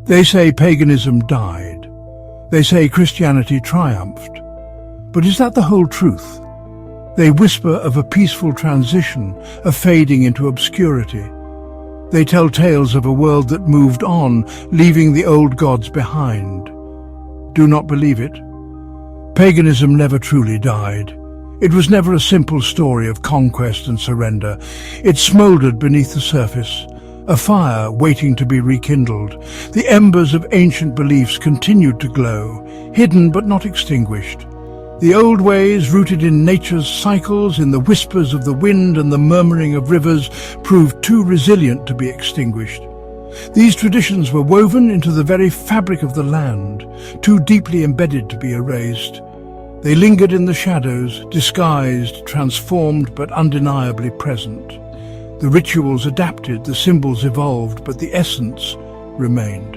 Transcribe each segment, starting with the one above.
They say paganism died. They say Christianity triumphed. But is that the whole truth? They whisper of a peaceful transition, a fading into obscurity. They tell tales of a world that moved on, leaving the old gods behind. Do not believe it. Paganism never truly died. It was never a simple story of conquest and surrender. It smouldered beneath the surface, a fire waiting to be rekindled. The embers of ancient beliefs continued to glow, hidden but not extinguished. The old ways, rooted in nature's cycles, in the whispers of the wind and the murmuring of rivers, proved too resilient to be extinguished. These traditions were woven into the very fabric of the land, too deeply embedded to be erased. They lingered in the shadows, disguised, transformed, but undeniably present. The rituals adapted, the symbols evolved, but the essence remained.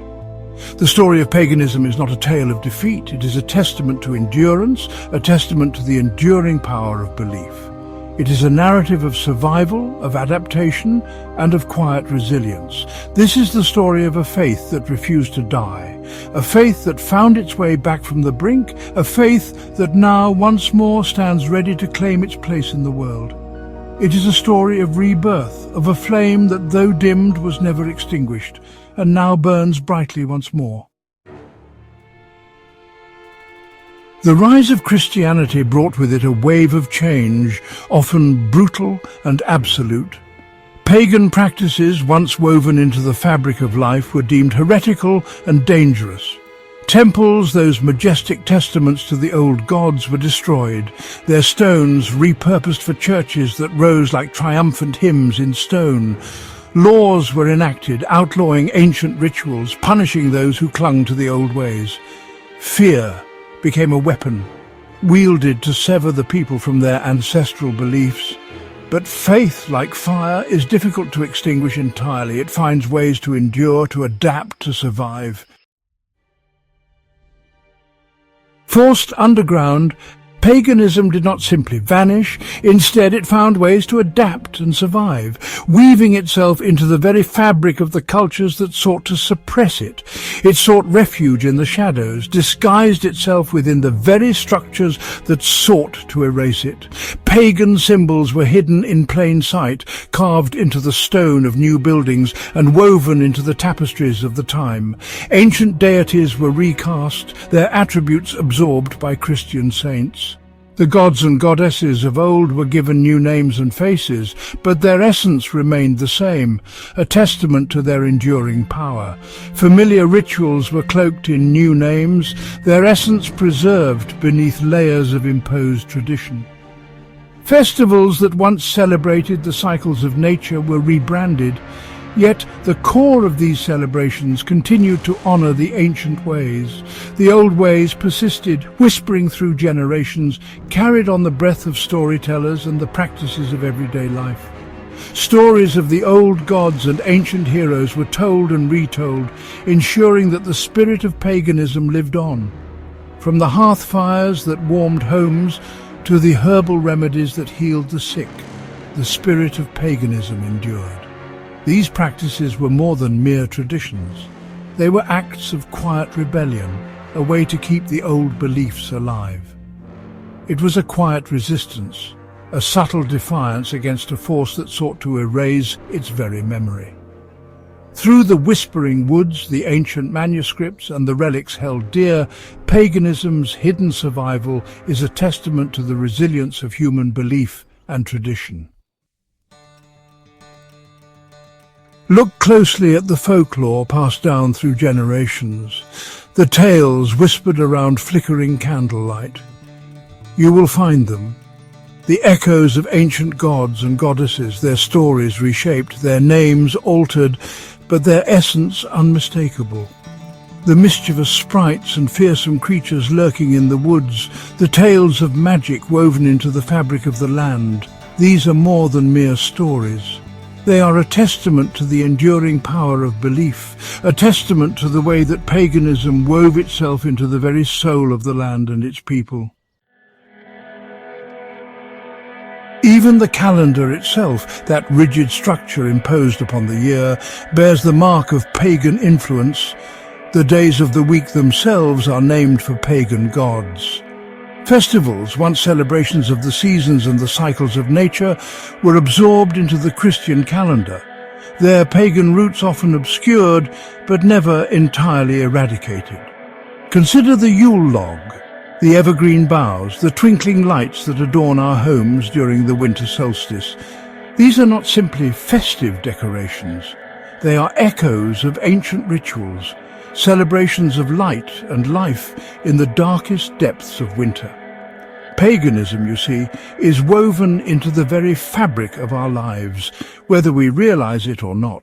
The story of paganism is not a tale of defeat. It is a testament to endurance, a testament to the enduring power of belief. It is a narrative of survival, of adaptation, and of quiet resilience. This is the story of a faith that refused to die, a faith that found its way back from the brink, a faith that now once more stands ready to claim its place in the world. It is a story of rebirth, of a flame that, though dimmed, was never extinguished, and now burns brightly once more. The rise of Christianity brought with it a wave of change, often brutal and absolute. Pagan practices, once woven into the fabric of life, were deemed heretical and dangerous. Temples, those majestic testaments to the old gods, were destroyed, their stones repurposed for churches that rose like triumphant hymns in stone. Laws were enacted, outlawing ancient rituals, punishing those who clung to the old ways. Fear became a weapon, wielded to sever the people from their ancestral beliefs. But faith, like fire, is difficult to extinguish entirely. It finds ways to endure, to adapt, to survive. Forced underground, paganism did not simply vanish. Instead, it found ways to adapt and survive, weaving itself into the very fabric of the cultures that sought to suppress it. It sought refuge in the shadows, disguised itself within the very structures that sought to erase it. Pagan symbols were hidden in plain sight, carved into the stone of new buildings and woven into the tapestries of the time. Ancient deities were recast, their attributes absorbed by Christian saints. The gods and goddesses of old were given new names and faces, but their essence remained the same, a testament to their enduring power. Familiar rituals were cloaked in new names, their essence preserved beneath layers of imposed tradition. Festivals that once celebrated the cycles of nature were rebranded, yet the core of these celebrations continued to honor the ancient ways. The old ways persisted, whispering through generations, carried on the breath of storytellers and the practices of everyday life. Stories of the old gods and ancient heroes were told and retold, ensuring that the spirit of paganism lived on. From the hearth fires that warmed homes to the herbal remedies that healed the sick, the spirit of paganism endured. These practices were more than mere traditions. They were acts of quiet rebellion, a way to keep the old beliefs alive. It was a quiet resistance, a subtle defiance against a force that sought to erase its very memory. Through the whispering woods, the ancient manuscripts and the relics held dear, paganism's hidden survival is a testament to the resilience of human belief and tradition. Look closely at the folklore passed down through generations, the tales whispered around flickering candlelight. You will find them, the echoes of ancient gods and goddesses, their stories reshaped, their names altered, but their essence unmistakable. The mischievous sprites and fearsome creatures lurking in the woods, the tales of magic woven into the fabric of the land. These are more than mere stories. They are a testament to the enduring power of belief, a testament to the way that paganism wove itself into the very soul of the land and its people. Even the calendar itself, that rigid structure imposed upon the year, bears the mark of pagan influence. The days of the week themselves are named for pagan gods. Festivals, once celebrations of the seasons and the cycles of nature, were absorbed into the Christian calendar, their pagan roots often obscured but never entirely eradicated. Consider the Yule log, the evergreen boughs, the twinkling lights that adorn our homes during the winter solstice. These are not simply festive decorations. They are echoes of ancient rituals, celebrations of light and life in the darkest depths of winter. Paganism, you see, is woven into the very fabric of our lives, whether we realize it or not.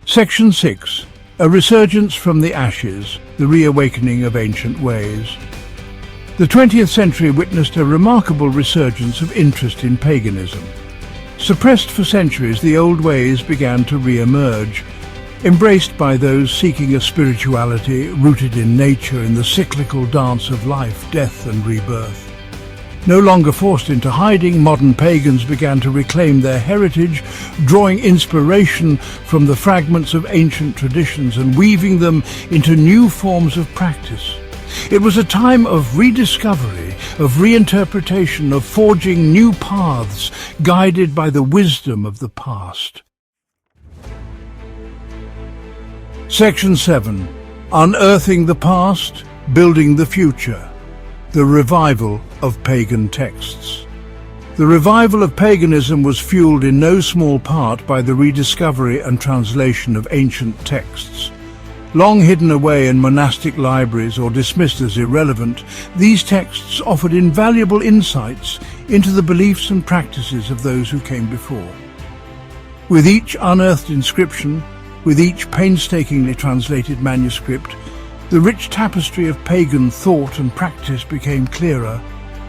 Section 6. A resurgence from the ashes, the reawakening of ancient ways. The 20th century witnessed a remarkable resurgence of interest in paganism. Suppressed for centuries, the old ways began to re-emerge, embraced by those seeking a spirituality rooted in nature, in the cyclical dance of life, death and rebirth. No longer forced into hiding, modern pagans began to reclaim their heritage, drawing inspiration from the fragments of ancient traditions and weaving them into new forms of practice. It was a time of rediscovery, of reinterpretation, of forging new paths, guided by the wisdom of the past. Section 7. Unearthing the past, building the future. The revival of pagan texts. The revival of paganism was fueled in no small part by the rediscovery and translation of ancient texts. Long hidden away in monastic libraries or dismissed as irrelevant, these texts offered invaluable insights into the beliefs and practices of those who came before. With each unearthed inscription, with each painstakingly translated manuscript, the rich tapestry of pagan thought and practice became clearer,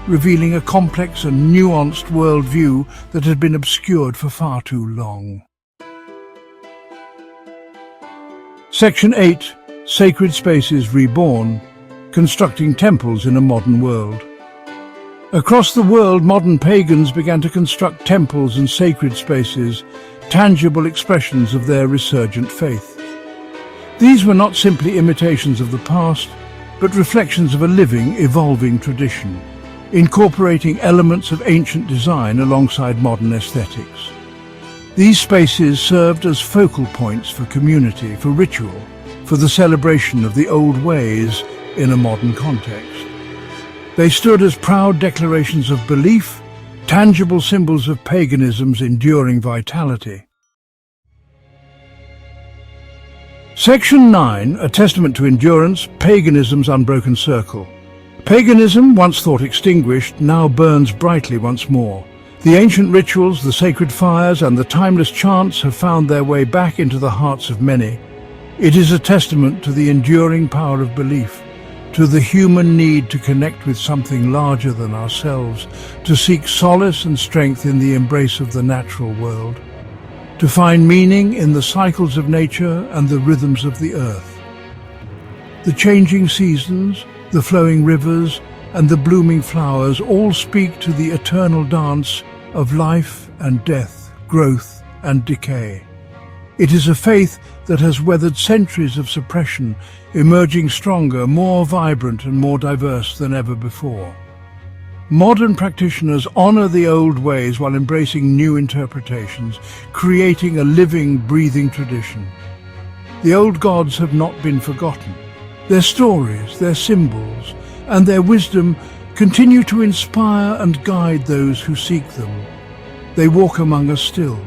revealing a complex and nuanced worldview that had been obscured for far too long. Section 8. Sacred Spaces Reborn, Constructing Temples in a Modern World. Across the world, modern pagans began to construct temples and sacred spaces, tangible expressions of their resurgent faith. These were not simply imitations of the past, but reflections of a living, evolving tradition, incorporating elements of ancient design alongside modern aesthetics. These spaces served as focal points for community, for ritual, for the celebration of the old ways in a modern context. They stood as proud declarations of belief, tangible symbols of paganism's enduring vitality. Section 9, a testament to endurance, paganism's unbroken circle. Paganism, once thought extinguished, now burns brightly once more. The ancient rituals, the sacred fires, and the timeless chants have found their way back into the hearts of many. It is a testament to the enduring power of belief, to the human need to connect with something larger than ourselves, to seek solace and strength in the embrace of the natural world, to find meaning in the cycles of nature and the rhythms of the earth. The changing seasons, the flowing rivers, and the blooming flowers all speak to the eternal dance of life and death, growth and decay. It is a faith that has weathered centuries of suppression, emerging stronger, more vibrant and more diverse than ever before. Modern practitioners honor the old ways while embracing new interpretations, creating a living, breathing tradition. The old gods have not been forgotten. Their stories, their symbols, and their wisdom continue to inspire and guide those who seek them. They walk among us still,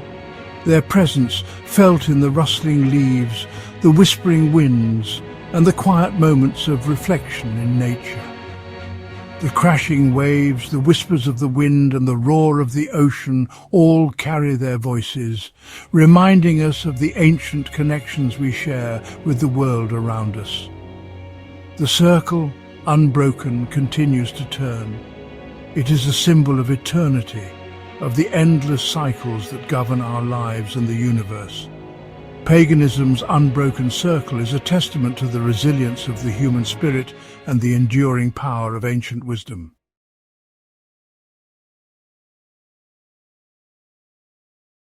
their presence felt in the rustling leaves, the whispering winds, and the quiet moments of reflection in nature. The crashing waves, the whispers of the wind, and the roar of the ocean all carry their voices, reminding us of the ancient connections we share with the world around us. The circle, unbroken, continues to turn. It is a symbol of eternity, of the endless cycles that govern our lives and the universe. Paganism's unbroken circle is a testament to the resilience of the human spirit and the enduring power of ancient wisdom.